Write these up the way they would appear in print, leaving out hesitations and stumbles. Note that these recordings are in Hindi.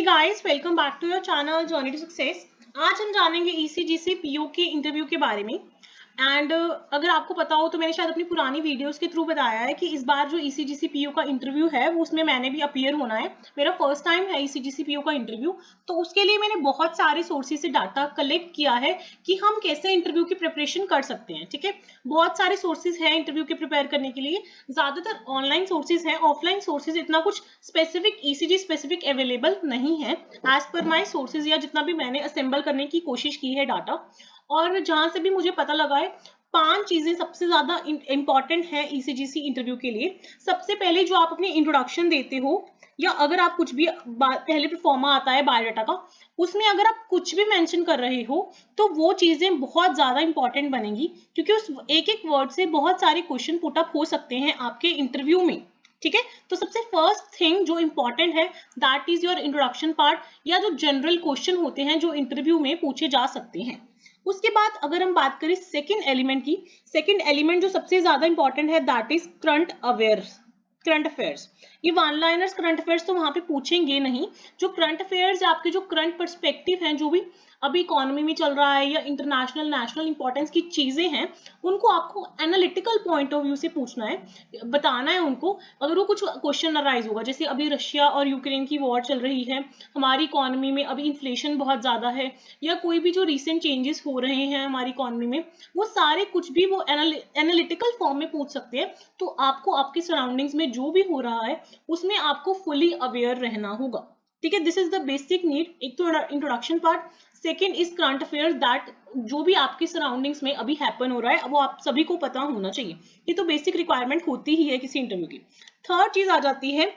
Guys, welcome back to your channel journey to success. आज हम जानेंगे ईसीजीसी पीओ के इंटरव्यू के बारे में। एंड अगर आपको पता हो तो मैंने शायद अपनी पुरानी वीडियोस के थ्रू बताया है कि इस बार जो ईसीजीसी पीओ का इंटरव्यू है वो उसमें मैंने भी अपीयर होना है। मेरा फर्स्ट टाइम है ईसीजीसी पीओ का इंटरव्यू, तो उसके लिए मैंने बहुत सारे सोर्सेज से डाटा कलेक्ट किया है कि हम कैसे इंटरव्यू की प्रिपरेशन कर सकते हैं। ठीक है, बहुत सारे सोर्सेज हैं इंटरव्यू के प्रिपेयर करने के लिए। ज्यादातर ऑनलाइन सोर्सेज हैं, ऑफलाइन सोर्सेज इतना कुछ स्पेसिफिक ईसीजी स्पेसिफिक अवेलेबल नहीं है एज पर माई सोर्सेज, या जितना भी मैंने असेंबल करने की कोशिश की है डाटा। और जहां से भी मुझे पता लगा है, 5 चीजें सबसे ज्यादा इंपॉर्टेंट है ईसीजीसी इंटरव्यू के लिए। सबसे पहले जो आप अपनी इंट्रोडक्शन देते हो, या अगर आप कुछ भी पहले परफॉर्मा आता है बायोडाटा का, उसमें अगर आप कुछ भी मेंशन कर रहे हो तो वो चीजें बहुत ज्यादा इंपॉर्टेंट बनेंगी, क्योंकि उस एक एक वर्ड से बहुत सारे क्वेश्चन पुट अप हो सकते हैं आपके इंटरव्यू में। ठीक है, तो सबसे फर्स्ट थिंग जो इंपॉर्टेंट है that is your introduction part, या जो जनरल क्वेश्चन होते हैं जो इंटरव्यू में पूछे जा सकते हैं। उसके बाद अगर हम बात करें सेकंड एलिमेंट की, सेकंड एलिमेंट जो सबसे ज्यादा इंपॉर्टेंट है दैट इज करंट अफेयर्स। ये वन लाइनर्स करंट अफेयर्स तो वहां पे पूछेंगे नहीं। जो करंट अफेयर्स आपके जो करंट पर्सपेक्टिव हैं, जो भी अभी इकोनॉमी में चल रहा है या इंटरनेशनल नेशनल इंपॉर्टेंस की चीजें हैं, उनको आपको एनालिटिकल पॉइंट ऑफ व्यू से पूछना है, बताना है उनको। अगर वो कुछ क्वेश्चन अराइज होगा, जैसे अभी रशिया और यूक्रेन की वॉर चल रही है, हमारी इकोनॉमी में अभी इन्फ्लेशन बहुत ज्यादा है, या कोई भी जो रिसेंट चेंजेस हो रहे हैं हमारी इकोनॉमी में, वो सारे कुछ भी वो एनालिटिकल फॉर्म में पूछ सकते हैं। तो आपको आपके सराउंडिंग्स में जो भी हो रहा है उसमें आपको फुली अवेयर रहना होगा। ठीक है, this is the basic need. एक तो introduction part, second is current affairs, that जो भी आपके सराउंडिंग्स में अभी हैपन हो रहा है वो आप सभी को पता होना चाहिए। ये तो बेसिक रिक्वायरमेंट होती ही है किसी इंटरव्यू की। थर्ड चीज आ जाती है,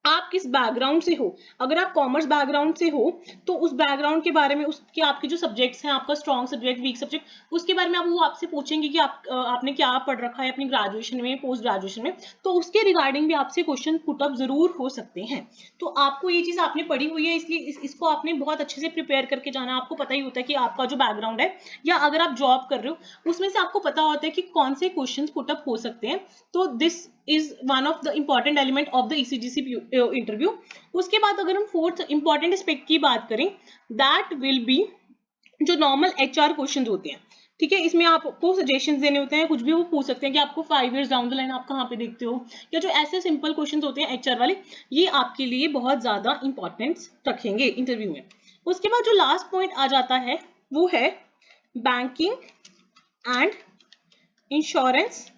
आप किस बैकग्राउंड से हो। अगर आप कॉमर्स बैकग्राउंड से हो तो उस बैकग्राउंड के बारे में, उसके आपके जो सब्जेक्ट्स हैं, आपका स्ट्रॉन्ग सब्जेक्ट, वीक सब्जेक्ट, उसके बारे में वो आपसे पूछेंगे कि आपने क्या पढ़ रखा है अपनी ग्रेजुएशन में, पोस्ट ग्रेजुएशन में। तो उसके रिगार्डिंग भी आपसे क्वेश्चन पुटअप जरूर हो सकते हैं। तो आपको ये चीज आपने पढ़ी हुई है, इसलिए इसको आपने बहुत अच्छे से प्रिपेयर करके जाना। आपको पता ही होता है कि आपका जो बैकग्राउंड है, या अगर आप जॉब कर रहे हो उसमें से आपको पता होता है कि कौन से क्वेश्चन पुटअप हो सकते हैं। तो this is one of the important element of the ECGC interview। उसके बाद अगर हम फोर्थ इंपॉर्टेंट एस्पेक्ट की बात करें, that will be जो नॉर्मल HR क्वेश्चन होते हैं। ठीक है, इसमें आपको सजेशंस देने होते हैं, कुछ भी वो पूछ सकते हैं कि आपको 5 years डाउन द लाइन आप कहाँ पे देखते हो, या जो ऐसे सिंपल क्वेश्चन होते हैं HR वाले, ये आपके लिए बहुत ज्यादा इंपॉर्टेंस रखेंगे इंटरव्यू में। उसके बाद जो लास्ट पॉइंट आ जाता है वो है बैंकिंग एंड इंश्योरेंस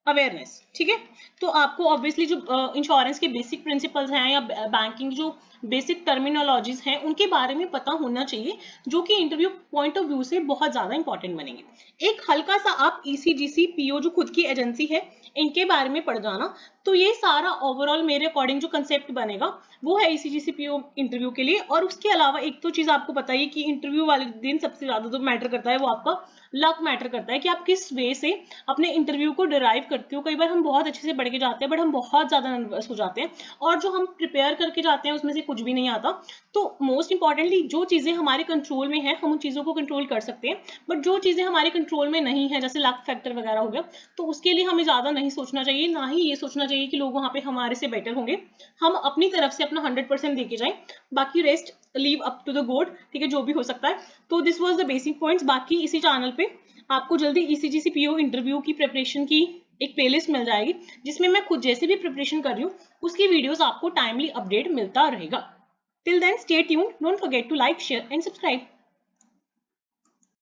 अवेयरनेस। ठीक है, तो आपको ऑब्वियसली जो इंश्योरेंस के बेसिक प्रिंसिपल्स हैं, या बैंकिंग जो बेसिक टर्मिनोलॉजीज हैं, उनके बारे में पता होना चाहिए, जो कि इंटरव्यू पॉइंट ऑफ व्यू से बहुत ज्यादा इंपॉर्टेंट बनेंगे। एक हल्का सा आप ईसीजीसी पीओ जो खुद की एजेंसी है, इनके बारे में पढ़ जाना, तो ये सारा ओवरऑल मेरे अकॉर्डिंग जो कंसेप्ट बनेगा वो है ईसीजीसी पीओ इंटरव्यू के लिए। और उसके अलावा एक तो चीज आपको पता ही कि इंटरव्यू वाले दिन सबसे ज्यादा जो मैटर करता है वो आपका लक मैटर करता है, कि आप किस वे से अपने इंटरव्यू को डिराइव करते हो। कई बार हम बहुत अच्छे से बढ़ के जाते हैं, बट हम बहुत ज्यादा नर्वस हो जाते हैं, और जो हम प्रिपेयर करके जाते हैं उसमें से कुछ भी नहीं आता। तो मोस्ट इंपॉर्टेंटली जो चीजें हमारे कंट्रोल में है, हम उन चीजों को कंट्रोल कर सकते हैं, बट जो चीजें हमारे कंट्रोल में नहीं है, जैसे लक फैक्टर वगैरह हो गया, तो उसके लिए हमें ज्यादा नहीं सोचना चाहिए। ना ही ये सोचना चाहिए कि लोग वहां पे हमारे से बेटर होंगे। हम अपनी तरफ से अपना 100% देके जाएं, बाकी rest leave up to the god. ठीक है, जो भी हो सकता है। तो this was the basic points. बाकी इसी चैनल पे आपको जल्दी ईसीजीसी पीओ इंटरव्यू की प्रिपरेशन की एक प्लेलिस्ट मिल जाएगी, जिसमें मैं खुद जैसे भी प्रिपरेशन कर रही हूँ उसकी वीडियोस आपको टाइमली अपडेट मिलता रहेगा। Till then stay tuned, don't forget to like, share and subscribe.